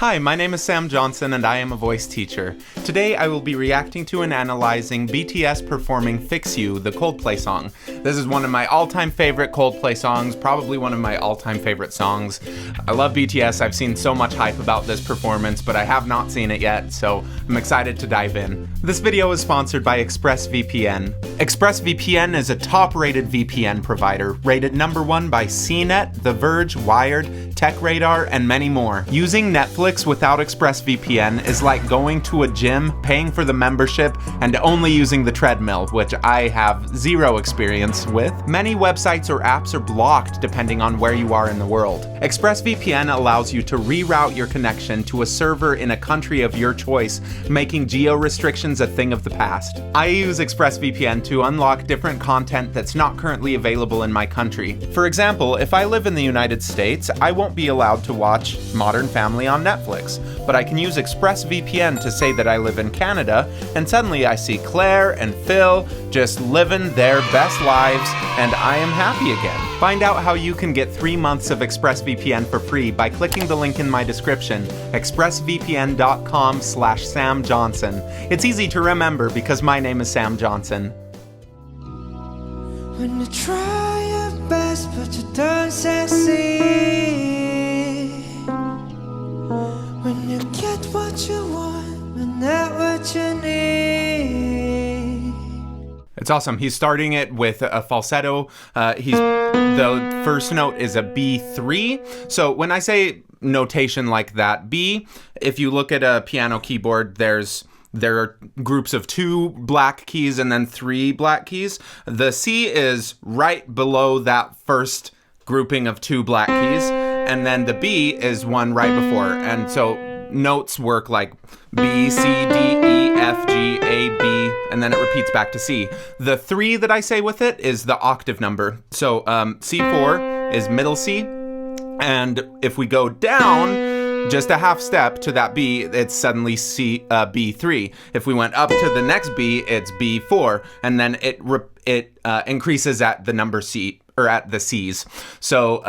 Hi, my name is Sam Johnson and I am a voice teacher. Today I will be reacting to and analyzing BTS performing Fix You, the Coldplay song. This is one of my all-time favorite Coldplay songs, probably one of my all-time favorite songs. I love BTS, I've seen so much hype about this performance, but I have not seen it yet, so I'm excited to dive in. This video is sponsored by ExpressVPN. ExpressVPN is a top-rated VPN provider, rated #1 by CNET, The Verge, Wired, TechRadar, and many more. Using Netflix without ExpressVPN is like going to a gym, paying for the membership, and only using the treadmill, which I have zero experience with. Many websites or apps are blocked depending on where you are in the world. ExpressVPN allows you to reroute your connection to a server in a country of your choice, making geo-restrictions a thing of the past. I use ExpressVPN to unlock different content that's not currently available in my country. For example, if I live in the United States, I won't be allowed to watch Modern Family on Netflix, but I can use ExpressVPN to say that I live in Canada, and suddenly I see Claire and Phil just living their best lives, and I am happy again. Find out how you can get 3 months of ExpressVPN for free by clicking the link in my description, expressvpn.com/Sam Johnson. It's easy to remember because my name is Sam Johnson. When you try your best but you don't succeed, when you get what you want but not what you need. It's awesome. He's starting it with a falsetto. The first note is a B3. So when I say notation like that, B, if you look at a piano keyboard, there are groups of 2 black keys and then 3 black keys. The C is right below that first grouping of 2 black keys, and then the B is one right before. And so notes work like B, C, D, E, F, G, A, B, and then it repeats back to C. The 3 that I say with it is the octave number. So C4 is middle C, and if we go down just a half step to that B, it's suddenly B3. If we went up to the next B, it's B4, and then it increases at the number C, or at the C's. So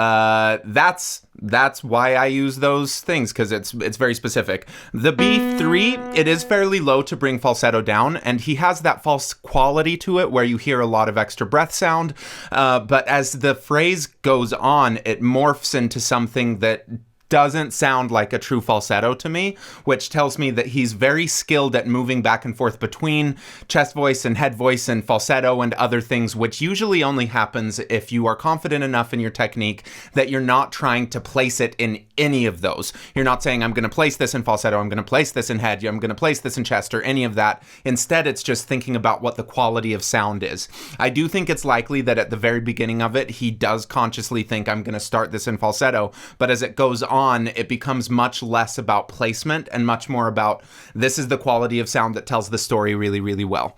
that's why I use those things, because it's very specific. The B3, it is fairly low to bring falsetto down, and he has that false quality to it where you hear a lot of extra breath sound. But as the phrase goes on, it morphs into something that doesn't sound like a true falsetto to me, which tells me that he's very skilled at moving back and forth between chest voice and head voice and falsetto and other things, which usually only happens if you are confident enough in your technique that you're not trying to place it in any of those. You're not saying, I'm going to place this in falsetto, I'm going to place this in head, I'm going to place this in chest, or any of that. Instead, it's just thinking about what the quality of sound is. I do think it's likely that at the very beginning of it, he does consciously think, I'm going to start this in falsetto, but as it goes on, it becomes much less about placement and much more about this is the quality of sound that tells the story really, really well.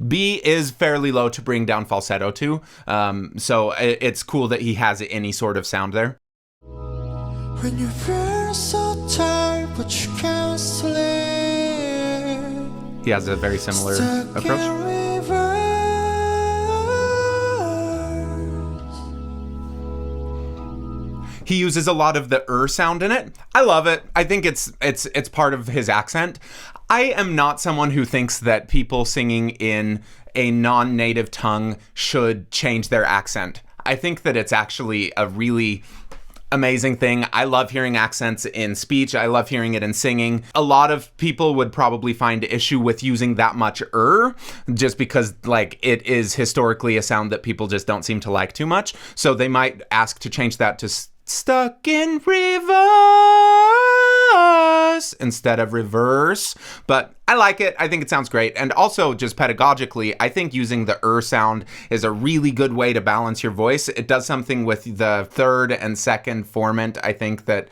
B is fairly low to bring down falsetto to, so it's cool that he has any sort of sound there. When you feel so tired but you can't sleep, He has a very similar approach. He uses a lot of the sound in it. I love it. I think it's part of his accent. I am not someone who thinks that people singing in a non-native tongue should change their accent. I think that it's actually a really amazing thing. I love hearing accents in speech. I love hearing it in singing. A lot of people would probably find issue with using that much just because like it is historically a sound that people just don't seem to like too much. So they might ask to change that to stuck in reverse instead of reverse, but I like it. I think it sounds great. And also just pedagogically, I think using the sound is a really good way to balance your voice. It does something with the third and second formant, I think, that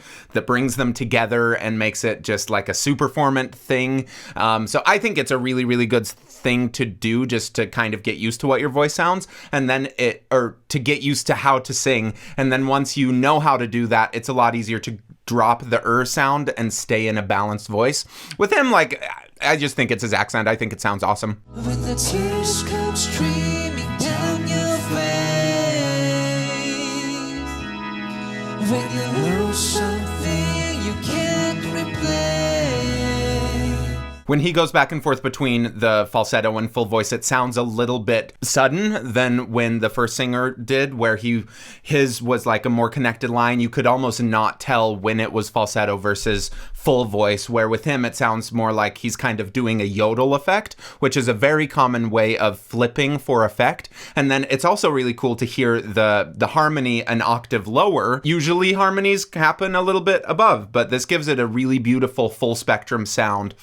brings them together and makes it just like a super formant thing. So I think it's a really, really good thing to do just to kind of get used to what your voice sounds, and then to get used to how to sing. And then once you know how to do that, it's a lot easier to drop the sound and stay in a balanced voice. With him, like, I just think it's his accent. I think it sounds awesome. when the tears come streaming down your face, when you lose something you can't remember. When he goes back and forth between the falsetto and full voice, it sounds a little bit sudden than when the first singer did, where his was like a more connected line. You could almost not tell when it was falsetto versus full voice, where with him it sounds more like he's kind of doing a yodel effect, which is a very common way of flipping for effect. And then it's also really cool to hear the harmony an octave lower. Usually harmonies happen a little bit above, but this gives it a really beautiful full spectrum sound.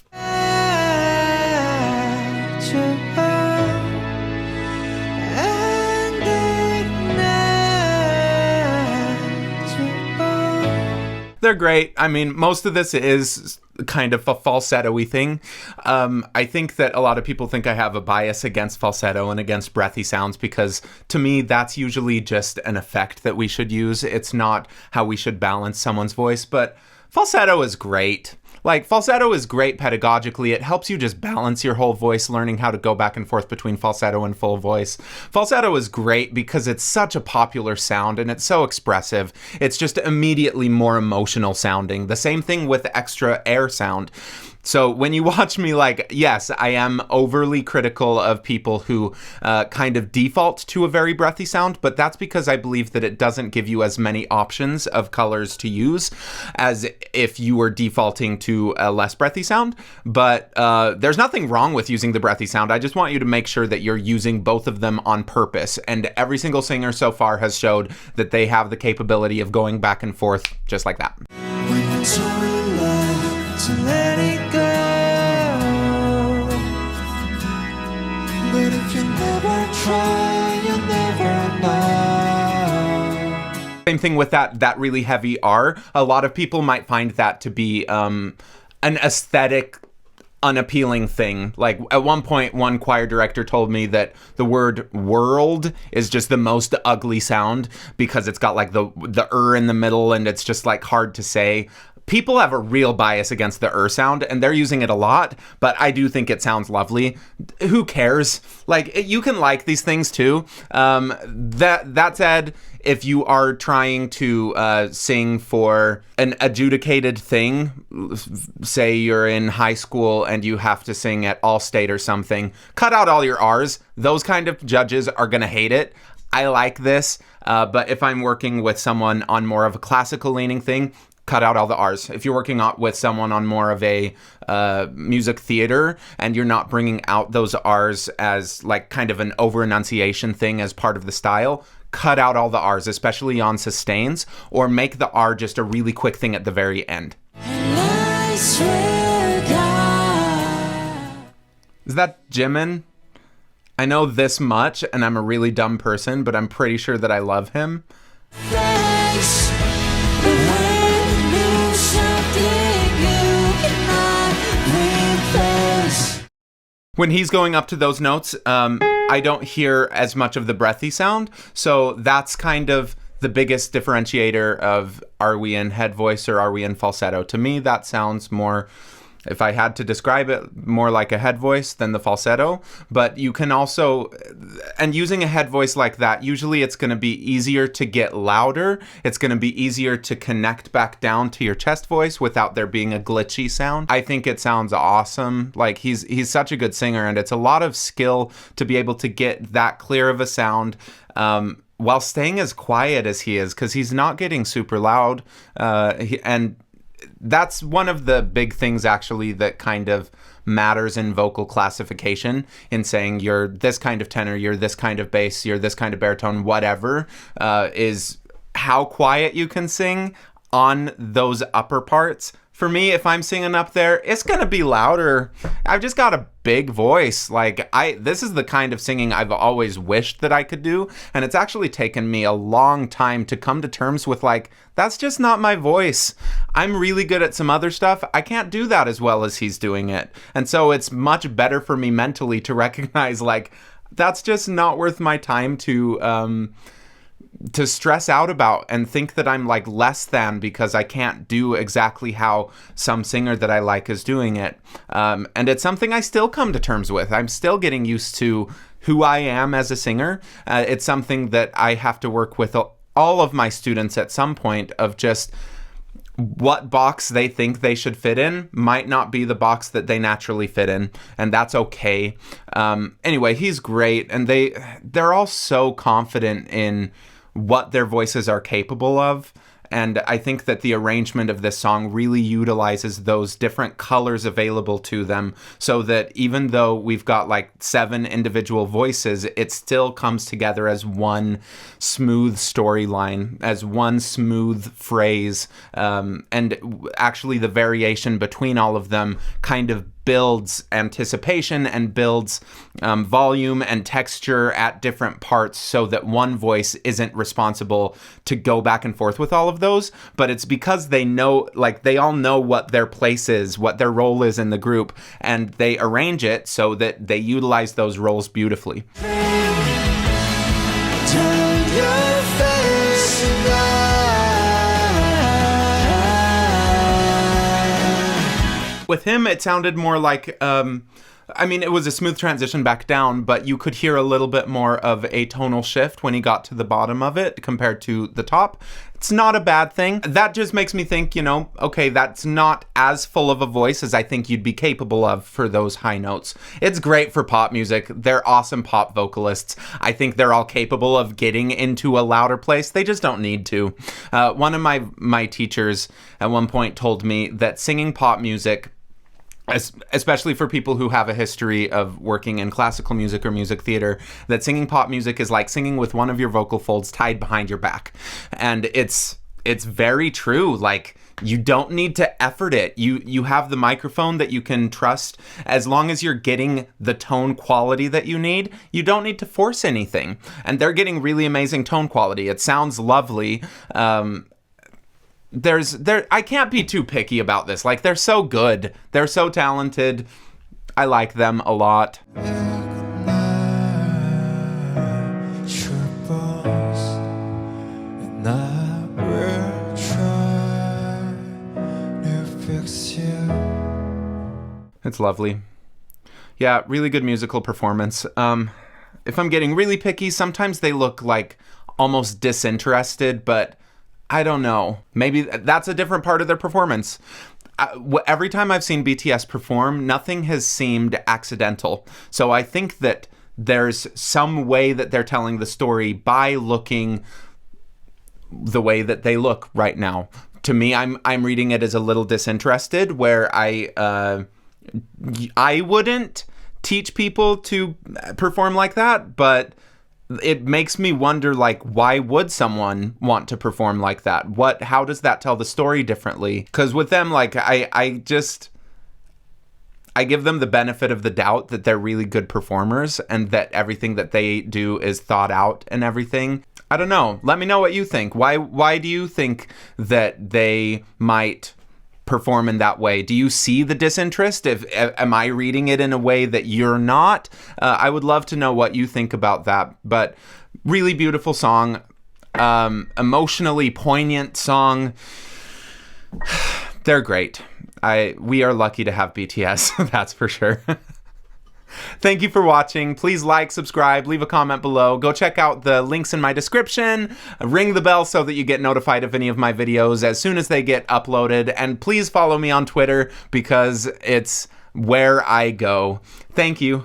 They're great. I mean, most of this is kind of a falsetto-y thing. I think that a lot of people think I have a bias against falsetto and against breathy sounds because to me, that's usually just an effect that we should use. It's not how we should balance someone's voice, but falsetto is great. Like, falsetto is great pedagogically. It helps you just balance your whole voice, learning how to go back and forth between falsetto and full voice. Falsetto is great because it's such a popular sound and it's so expressive. It's just immediately more emotional sounding. The same thing with extra air sound. So when you watch me, like, yes, I am overly critical of people who kind of default to a very breathy sound, but that's because I believe that it doesn't give you as many options of colors to use as if you were defaulting to a less breathy sound. But there's nothing wrong with using the breathy sound. I just want you to make sure that you're using both of them on purpose. And every single singer so far has showed that they have the capability of going back and forth just like that. When you're so in love, to let it go. But if you never try, you'll never know. Same thing with that really heavy R. A lot of people might find that to be an aesthetic, unappealing thing. Like at one point, one choir director told me that the word world is just the most ugly sound because it's got like the in the middle and it's just like hard to say. People have a real bias against the sound and they're using it a lot, but I do think it sounds lovely. Who cares? Like, you can like these things too. That said, if you are trying to sing for an adjudicated thing, say you're in high school and you have to sing at Allstate or something, cut out all your R's. Those kind of judges are going to hate it. I like this, but if I'm working with someone on more of a classical leaning thing, cut out all the R's. If you're working with someone on more of a music theater and you're not bringing out those R's as like kind of an over-enunciation thing as part of the style, cut out all the R's, especially on sustains, or make the R just a really quick thing at the very end. Is that Jimin? I know this much, and I'm a really dumb person, but I'm pretty sure that I love him. When he's going up to those notes, I don't hear as much of the breathy sound. So that's kind of the biggest differentiator of are we in head voice or are we in falsetto. To me, that sounds more, if I had to describe it, more like a head voice than the falsetto. But you can also, and using a head voice like that, usually it's going to be easier to get louder. It's going to be easier to connect back down to your chest voice without there being a glitchy sound. I think it sounds awesome. Like he's such a good singer, and it's a lot of skill to be able to get that clear of a sound while staying as quiet as he is, because he's not getting super loud. And that's one of the big things actually that kind of matters in vocal classification, in saying you're this kind of tenor, you're this kind of bass, you're this kind of baritone, whatever, is how quiet you can sing on those upper parts. For me, if I'm singing up there, it's gonna be louder. I've just got a big voice. This is the kind of singing I've always wished that I could do, and it's actually taken me a long time to come to terms with, that's just not my voice. I'm really good at some other stuff. I can't do that as well as he's doing it. And so it's much better for me mentally to recognize, that's just not worth my time to stress out about and think that I'm less than because I can't do exactly how some singer that I like is doing it. And it's something I still come to terms with. I'm still getting used to who I am as a singer. It's something that I have to work with all of my students at some point, of just what box they think they should fit in might not be the box that they naturally fit in, and that's okay. Anyway, he's great, and they're all so confident in what their voices are capable of. And I think that the arrangement of this song really utilizes those different colors available to them, so that even though we've got like 7 individual voices, it still comes together as one smooth storyline, as one smooth phrase. And actually the variation between all of them kind of builds anticipation and builds volume and texture at different parts, so that one voice isn't responsible to go back and forth with all of those, but it's because they know, like, they all know what their place is, what their role is in the group, and they arrange it so that they utilize those roles beautifully. Turn your face With him, it sounded more like, I mean, it was a smooth transition back down, but you could hear a little bit more of a tonal shift when he got to the bottom of it compared to the top. It's not a bad thing. That just makes me think, okay, that's not as full of a voice as I think you'd be capable of for those high notes. It's great for pop music. They're awesome pop vocalists. I think they're all capable of getting into a louder place. They just don't need to. One of my teachers at one point told me that singing pop music, especially for people who have a history of working in classical music or music theater, that singing pop music is like singing with one of your vocal folds tied behind your back. And it's very true. Like, you don't need to effort it. You have the microphone that you can trust. As long as you're getting the tone quality that you need, you don't need to force anything. And they're getting really amazing tone quality. It sounds lovely. I can't be too picky about this. Like, they're so good. They're so talented. I like them a lot. It's lovely. Yeah, really good musical performance. If I'm getting really picky, sometimes they look like almost disinterested, but I don't know. Maybe that's a different part of their performance. Every time I've seen BTS perform, nothing has seemed accidental. So I think that there's some way that they're telling the story by looking the way that they look right now. To me, I'm reading it as a little disinterested, where I wouldn't teach people to perform like that, but it makes me wonder, like, why would someone want to perform like that? How does that tell the story differently? Because with them, like, I give them the benefit of the doubt that they're really good performers and that everything that they do is thought out and everything. I don't know. Let me know what you think. Why do you think that they might perform in that way? Do you see the disinterest? Am I reading it in a way that you're not? I would love to know what you think about that. But really beautiful song, emotionally poignant song. They're great. We are lucky to have BTS, that's for sure. Thank you for watching. Please like, subscribe, leave a comment below. Go check out the links in my description. Ring the bell so that you get notified of any of my videos as soon as they get uploaded. And please follow me on Twitter because it's where I go. Thank you.